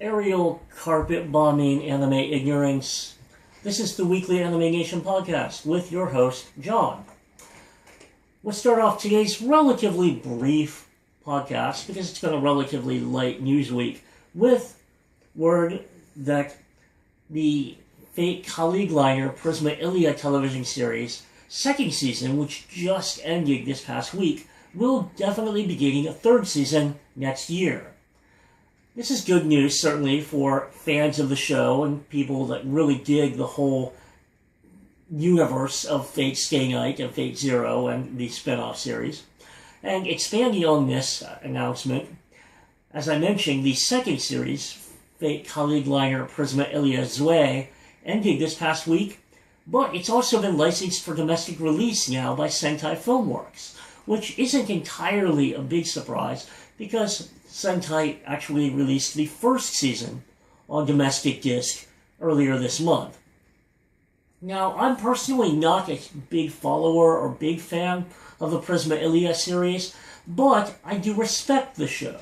aerial carpet bombing anime ignorance. This is the weekly AnimeNation podcast with your host, John. We'll start off today's relatively brief podcast, because it's been a relatively light news week, with word that the Fate colleague liner Prisma Ilia television series second season, which just ended this past week, will definitely be getting a third season next year. This is good news, certainly, for fans of the show and people that really dig the whole universe of Fate Stay Night and Fate Zero and the spin-off series. And expanding on this announcement, as I mentioned, the second series, Fate colleague liner Prisma Ilia Zue, ended this past week, but it's also been licensed for domestic release now by Sentai Filmworks, which isn't entirely a big surprise, because Sentai actually released the first season on domestic disc earlier this month. Now, I'm personally not a big follower or big fan of the Prisma Ilia series, but I do respect the show.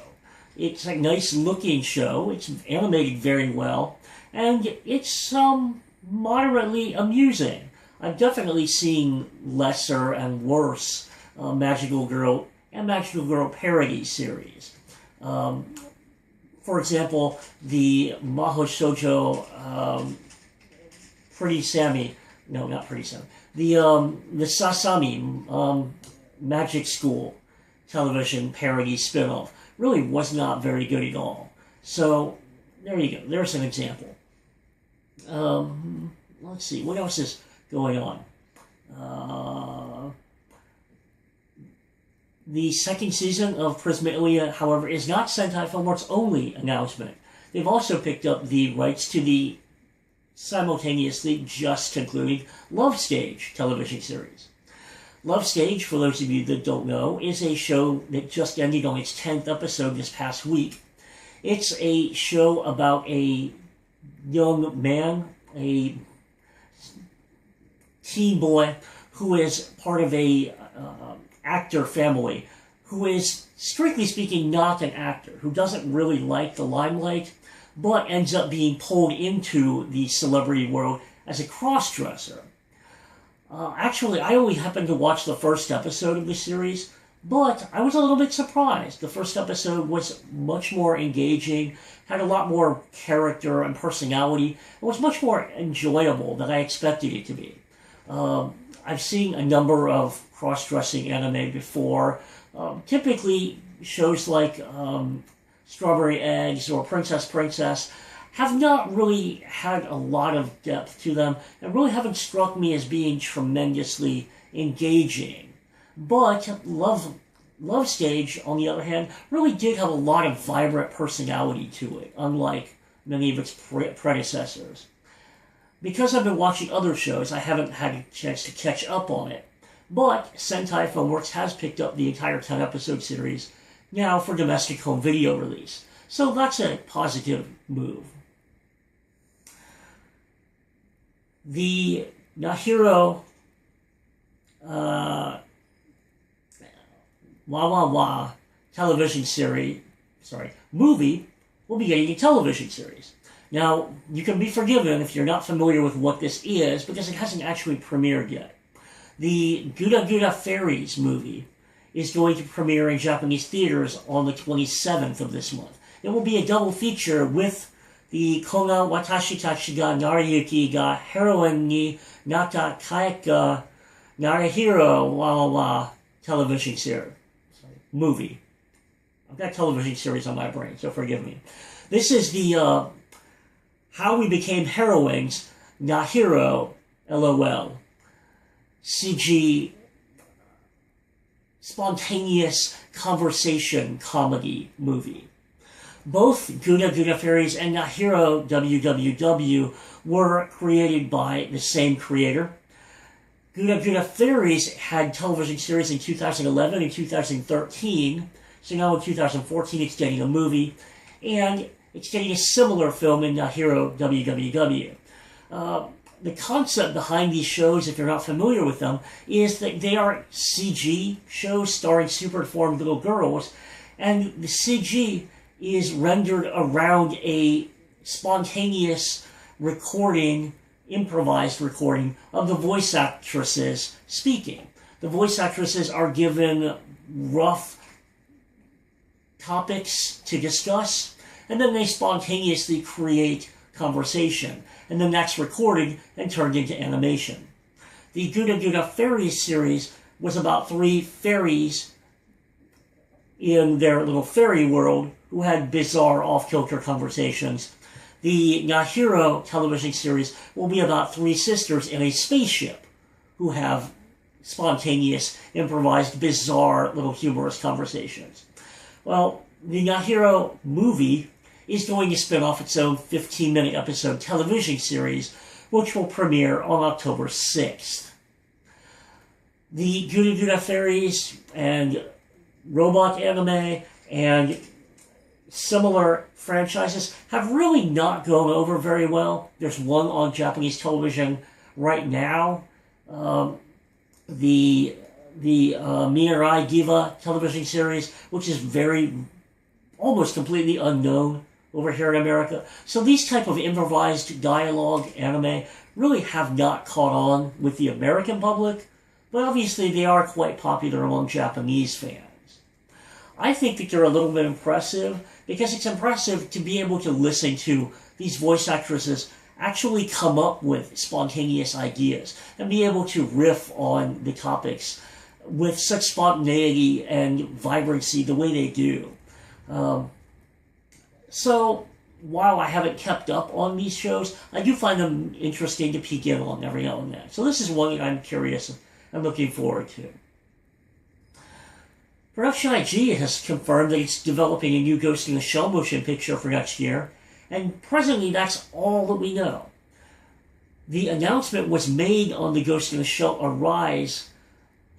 It's a nice looking show, it's animated very well, and it's moderately amusing. I've definitely seen lesser and worse Magical Girl and Magical Girl parody series. For example, the Maho Shoujo Pretty Sammy, no, not Pretty Sammy, the Sasami Magic School television parody spin-off really was not very good at all. So, there you go, there's an example. Let's see, what else is going on? The second season of Prisma Ilia, however, is not Sentai Filmworks' only announcement. They've also picked up the rights to the simultaneously just concluding Love Stage television series. Love Stage, for those of you that don't know, is a show that just ended on its 10th episode this past week. It's a show about a young man, a teen boy, who is part of a actor family, who is, strictly speaking, not an actor, who doesn't really like the limelight, but ends up being pulled into the celebrity world as a cross-dresser. Actually, I only happened to watch the first episode of the series, but I was a little bit surprised. The first episode was much more engaging, had a lot more character and personality. It was much more enjoyable than I expected it to be. I've seen a number of cross-dressing anime before. Typically, shows like Strawberry Eggs or Princess have not really had a lot of depth to them and really haven't struck me as being tremendously engaging. But Love Stage, on the other hand, really did have a lot of vibrant personality to it, unlike many of its predecessors. Because I've been watching other shows, I haven't had a chance to catch up on it. But Sentai Filmworks has picked up the entire 10-episode series now for domestic home video release. So that's a positive move. The Nahiro Wa Wa Wa television movie will be getting a television series. Now, you can be forgiven if you're not familiar with what this is, because it hasn't actually premiered yet. The Gura Gura Fairies movie is going to premiere in Japanese theaters on the 27th of this month. It will be a double feature with the Kona Watashi Tachi ga Narayuki ga Heroine ni Nata Kaeka Narahiro Wa Wa Wa television movie. I've got television series on my brain, so forgive me. This is the How We Became Heroines, Nahiro, LOL, CG, spontaneous conversation comedy movie. Both Gura Gura Fairies and Nahiro WWW were created by the same creator. Gura Gura Fairies had television series in 2011 and 2013, so now in 2014 it's getting a movie, and it's getting a similar film in Nahiro WWW. The concept behind these shows, if you're not familiar with them, is that they are CG shows starring super deformed little girls, and the CG is rendered around a spontaneous recording, improvised recording of the voice actresses speaking. The voice actresses are given rough topics to discuss, and then they spontaneously create conversation, and then that's recorded and turned into animation. The Gouda Gouda Fairies series was about 3 fairies in their little fairy world who had bizarre off-kilter conversations. The Nahiro television series will be about 3 sisters in a spaceship who have spontaneous, improvised, bizarre, little humorous conversations. Well, the Nahiro movie is going to spin off its own 15-minute episode television series, which will premiere on October 6th. The Gouda Gouda Fairies and robot anime and similar franchises have really not gone over very well. There's one on Japanese television right now. The Mirai Diva television series, which is almost completely unknown over here in America. So these type of improvised dialogue anime really have not caught on with the American public, but obviously they are quite popular among Japanese fans. I think that they're a little bit impressive because it's impressive to be able to listen to these voice actresses actually come up with spontaneous ideas and be able to riff on the topics with such spontaneity and vibrancy the way they do. So while I haven't kept up on these shows, I do find them interesting to peek in on every now and then. So this is one that I'm curious and looking forward to. Production IG has confirmed that it's developing a new Ghost in the Shell motion picture for next year, and presently that's all that we know. The announcement was made on the Ghost in the Shell Arise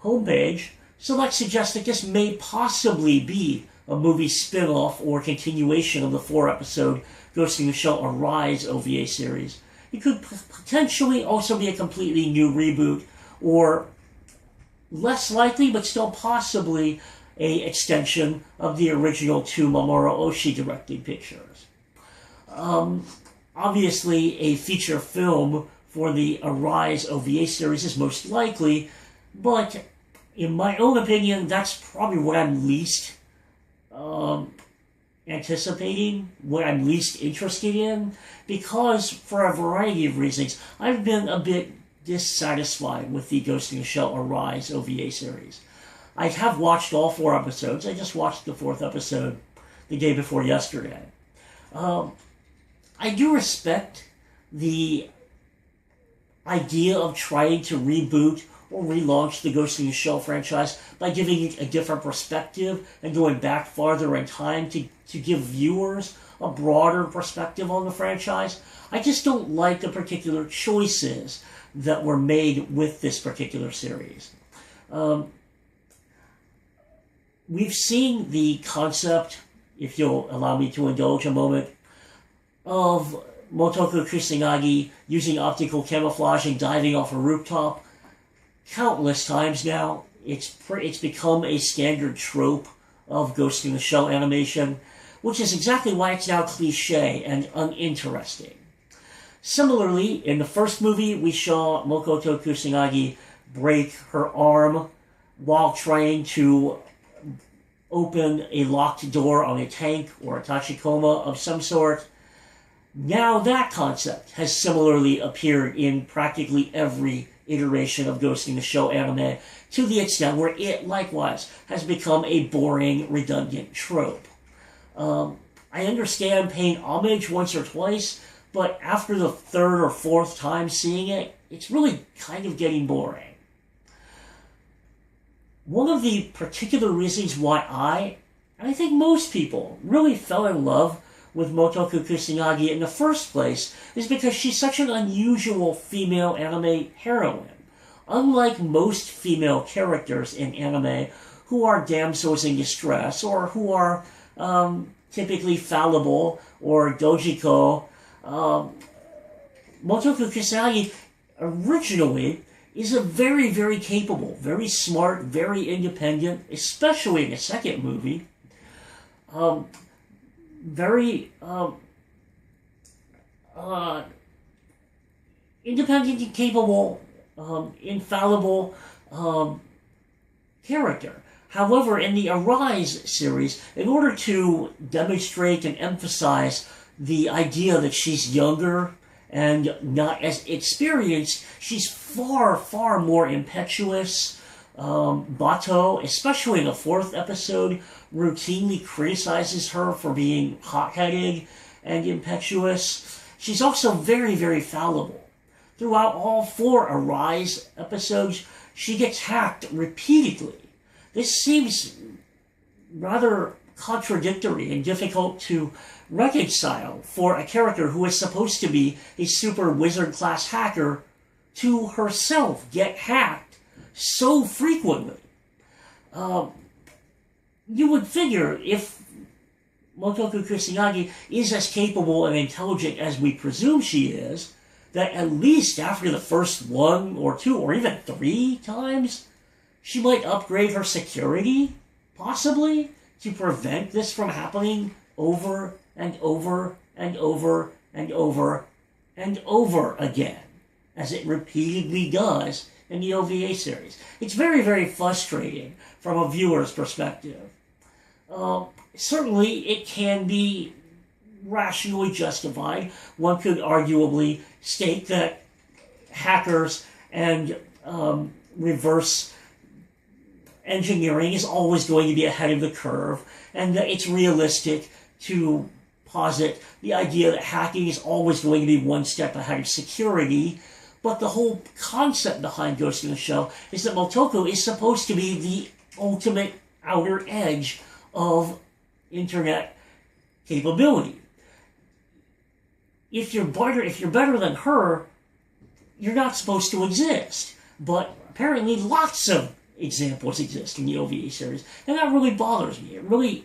homepage, so that suggests that this may possibly be a movie spin-off or continuation of the 4-episode Ghost in the Shell Arise OVA series. It could potentially also be a completely new reboot, or less likely, but still possibly, a extension of the original 2 Mamoru Oshii directed pictures. Obviously, a feature film for the Arise OVA series is most likely, but in my own opinion, that's probably what I'm least anticipating, what I'm least interested in, because for a variety of reasons, I've been a bit dissatisfied with the Ghost in the Shell Arise OVA series. I have watched all 4 episodes. I just watched the 4th episode the day before yesterday. I do respect the idea of trying to reboot or relaunch the Ghost in the Shell franchise by giving it a different perspective and going back farther in time to give viewers a broader perspective on the franchise. I just don't like the particular choices that were made with this particular series. We've seen the concept, if you'll allow me to indulge a moment, of Motoko Kusanagi using optical camouflage and diving off a rooftop countless times now. It's become a standard trope of Ghost in the Shell animation, which is exactly why it's now cliche and uninteresting. Similarly, in the first movie, we saw Makoto Kusanagi break her arm while trying to open a locked door on a tank or a tachikoma of some sort. Now that concept has similarly appeared in practically every iteration of Ghost in the Shell anime, to the extent where it likewise has become a boring, redundant trope. I understand paying homage once or twice, but after the 3rd or 4th time seeing it, it's really kind of getting boring. One of the particular reasons why and I think most people, really fell in love with Motoko Kusanagi in the first place is because she's such an unusual female anime heroine. Unlike most female characters in anime who are damsels in distress or who are typically fallible or dojiko, Motoko Kusanagi originally is a very, very capable, very smart, very independent, especially in the second movie, very independent and capable, infallible character. However, in the Arise series, in order to demonstrate and emphasize the idea that she's younger and not as experienced, she's far, far more impetuous. Bato, especially in the 4th episode, routinely criticizes her for being hot-headed and impetuous. She's also very, very fallible. Throughout all 4 Arise episodes, she gets hacked repeatedly. This seems rather contradictory and difficult to reconcile for a character who is supposed to be a super wizard-class hacker to herself get hacked so frequently. You would figure if Motoko Kusanagi is as capable and intelligent as we presume she is, that at least after the first 1 or 2 or even 3 times, she might upgrade her security, possibly, to prevent this from happening over and over and over and over and over again, as it repeatedly does in the OVA series. It's very, very frustrating from a viewer's perspective. Certainly, it can be rationally justified. One could arguably state that hackers and reverse engineering is always going to be ahead of the curve, and that it's realistic to posit the idea that hacking is always going to be one step ahead of security. But the whole concept behind Ghost in the Shell is that Motoko is supposed to be the ultimate outer edge of internet capability. If you're better than her, you're not supposed to exist. But apparently lots of examples exist in the OVA series, and that really bothers me. It really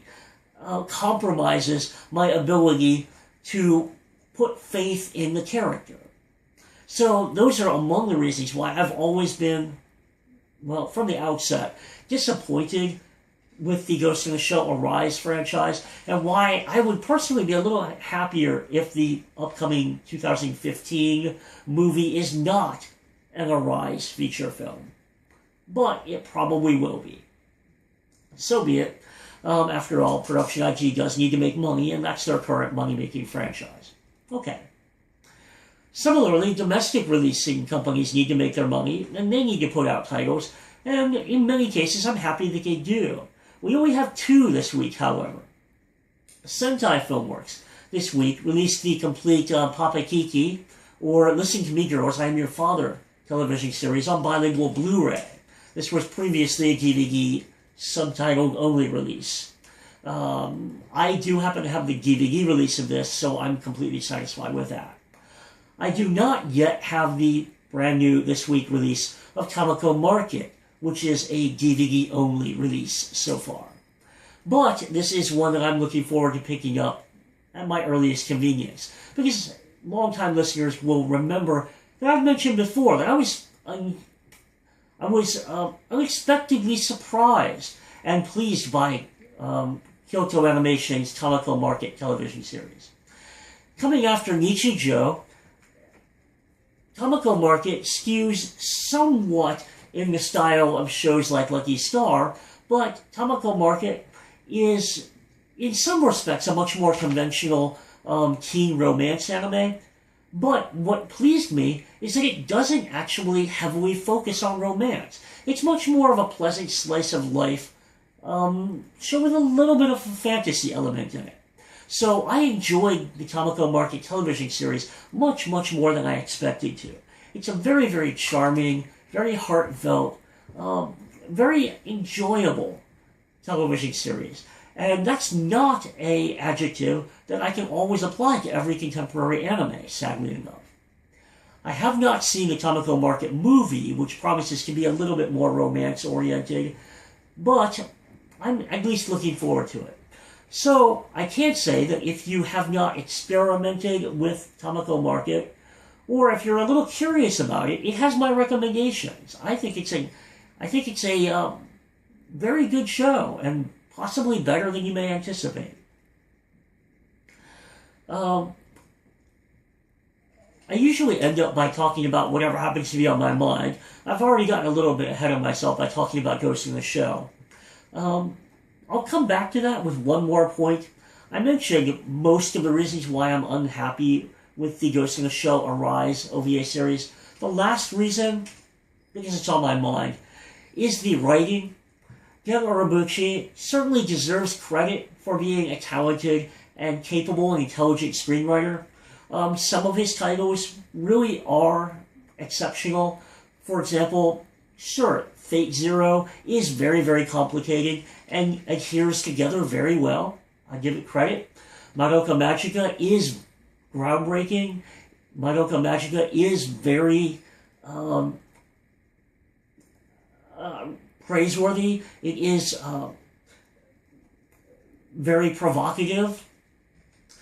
compromises my ability to put faith in the character. So those are among the reasons why I've always been, well, from the outset, disappointed with the Ghost in the Shell Arise franchise, and why I would personally be a little happier if the upcoming 2015 movie is not an Arise feature film. But it probably will be. So be it. After all, Production IG does need to make money, and that's their current money-making franchise. Okay. Similarly, domestic releasing companies need to make their money, and they need to put out titles, and in many cases, I'm happy that they do. We only have 2 this week, however. Sentai Filmworks this week released the complete Papa Kiki, or Listen to Me Girls, I Am Your Father television series on bilingual Blu-ray. This was previously a DVD subtitled only release. I do happen to have the DVD release of this, so I'm completely satisfied with that. I do not yet have the brand new this week release of Tamako Market, which is a DVD only release so far. But this is one that I'm looking forward to picking up at my earliest convenience, because longtime listeners will remember that I've mentioned before that I was unexpectedly surprised and pleased by Kyoto Animation's Tamako Market television series. Coming after Nichijou, Tamako Market skews somewhat in the style of shows like Lucky Star, but Tamako Market is, in some respects, a much more conventional teen romance anime. But what pleased me is that it doesn't actually heavily focus on romance. It's much more of a pleasant slice of life, show with a little bit of a fantasy element in it. So I enjoyed the Tamako Market television series much, much more than I expected to. It's a very, very charming, very heartfelt, very enjoyable television series. And that's not an adjective that I can always apply to every contemporary anime, sadly enough. I have not seen the Tamako Market movie, which promises to be a little bit more romance-oriented, but I'm at least looking forward to it. So, I can say that if you have not experimented with Tamako Market, or if you're a little curious about it, it has my recommendations. I think it's a very good show, and possibly better than you may anticipate. I usually end up by talking about whatever happens to be on my mind. I've already gotten a little bit ahead of myself by talking about Ghost in the Shell. I'll come back to that with one more point. I mentioned most of the reasons why I'm unhappy with the Ghost in the Shell Arise OVA series. The last reason, because it's on my mind, is the writing. Gen Urobuchi certainly deserves credit for being a talented and capable and intelligent screenwriter. Some of his titles really are exceptional. For example, sure, Fate Zero is very, very complicated and adheres together very well. I give it credit. Madoka Magica is groundbreaking. Madoka Magica is very praiseworthy. It is very provocative.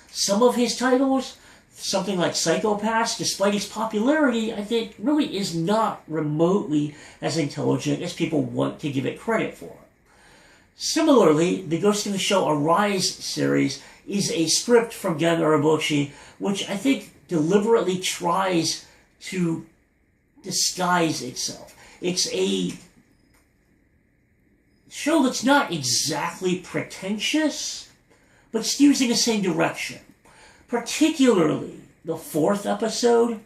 Some of his titles, something like Psycho-Pass, despite its popularity, I think really is not remotely as intelligent as people want to give it credit for. Similarly, the Ghost in the Shell Arise series is a script from Gen Urobuchi, which I think deliberately tries to disguise itself. It's a show that's not exactly pretentious, but steers in the same direction. Particularly, the fourth episode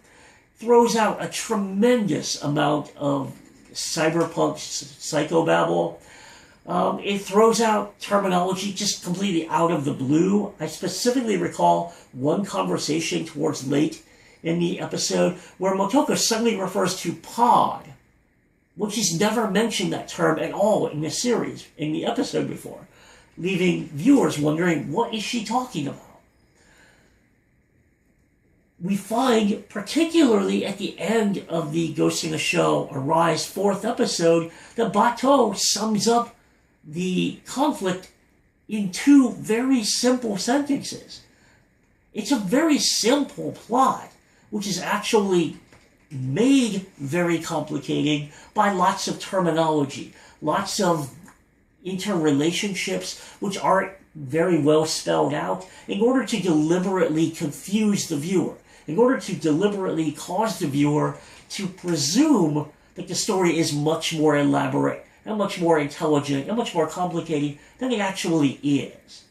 throws out a tremendous amount of cyberpunk psychobabble. It throws out terminology just completely out of the blue. I specifically recall one conversation towards late in the episode where Motoko suddenly refers to pod, which has never mentioned that term at all in the series, in the episode before, leaving viewers wondering, what is she talking about? We find, particularly at the end of the Ghost in the Shell Arise fourth episode, that Batou sums up the conflict in two very simple sentences. It's a very simple plot, which is actually made very complicated by lots of terminology, lots of interrelationships which aren't very well spelled out in order to deliberately confuse the viewer, in order to deliberately cause the viewer to presume that the story is much more elaborate and much more intelligent and much more complicated than it actually is.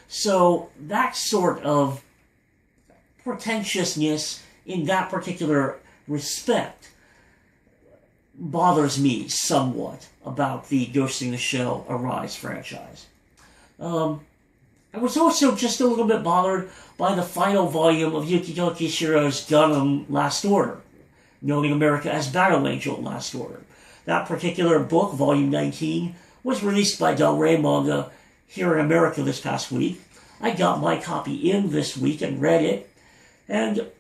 So that sort of pretentiousness in that particular respect bothers me somewhat about the Ghost in the Shell Arise franchise. I was also just a little bit bothered by the final volume of Yukito Kishiro's Gundam Last Order, known in America as Battle Angel Last Order. That particular book, Volume 19, was released by Del Rey Manga here in America this past week. I got my copy in this week and read it, and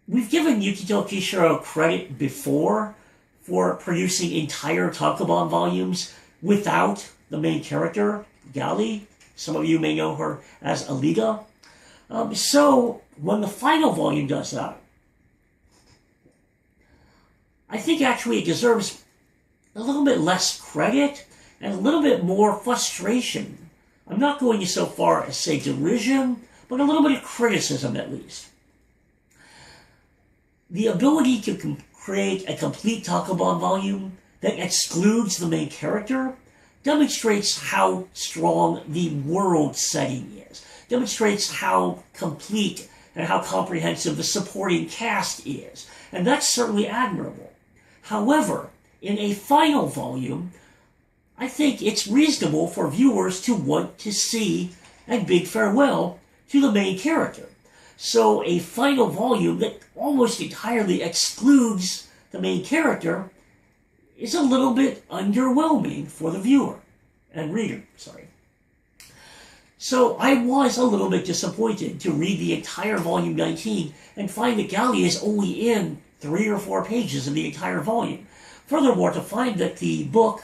we've given Yukito Kishiro credit before for producing entire tankobon volumes without the main character, Gali. Some of you may know her as Alita. So when the final volume does that, I think actually it deserves a little bit less credit and a little bit more frustration. I'm not going so far as say derision, but a little bit of criticism at least. The ability to create a complete tankobon volume that excludes the main character demonstrates how strong the world setting is, demonstrates how complete and how comprehensive the supporting cast is, and that's certainly admirable. However, in a final volume, I think it's reasonable for viewers to want to see a big farewell to the main character. So a final volume that almost entirely excludes the main character is a little bit underwhelming for the viewer and reader, So I was a little bit disappointed to read the entire volume 19 and find that Gali is only in 3 or 4 pages of the entire volume. Furthermore, to find that the book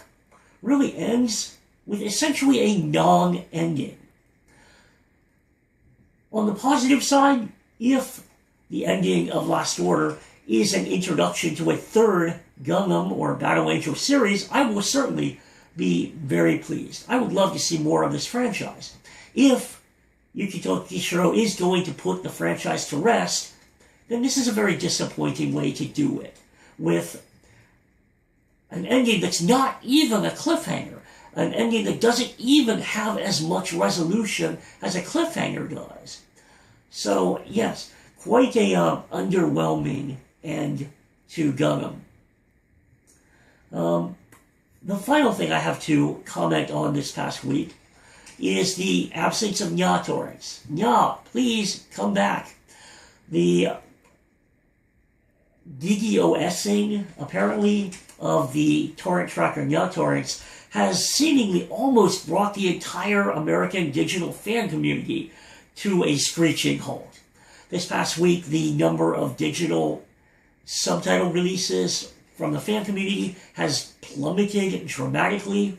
really ends with essentially a non-ending. On the positive side, if the ending of Last Order is an introduction to a third Gundam or Battle Angel series, I will certainly be very pleased. I would love to see more of this franchise. If Yukito Kishiro is going to put the franchise to rest, then this is a very disappointing way to do it, with an ending that's not even a cliffhanger, an ending that doesn't even have as much resolution as a cliffhanger does. So, yes, quite a underwhelming end to Gundam. The final thing I have to comment on this past week is the absence of Nya torrents. Nya, please come back. The DDoSing, apparently, of the torrent tracker Nya torrents has seemingly almost brought the entire American digital fan community to a screeching halt. This past week, the number of digital subtitle releases from the fan community has plummeted dramatically.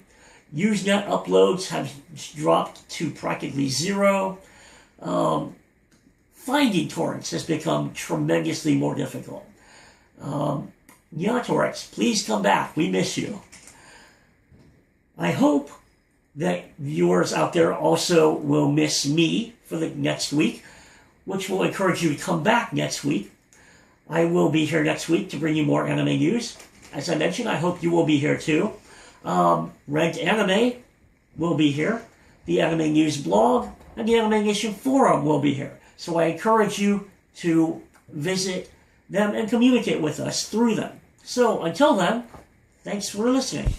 Usenet uploads have dropped to practically zero. Finding torrents has become tremendously more difficult. Nya torrents, please come back. We miss you. I hope that viewers out there also will miss me for the next week, which will encourage you to come back next week. I will be here next week to bring you more anime news. As I mentioned, I hope you will be here too. Rent Anime will be here. The Anime News blog and the AnimeNation forum will be here. So I encourage you to visit them and communicate with us through them. So until then, thanks for listening.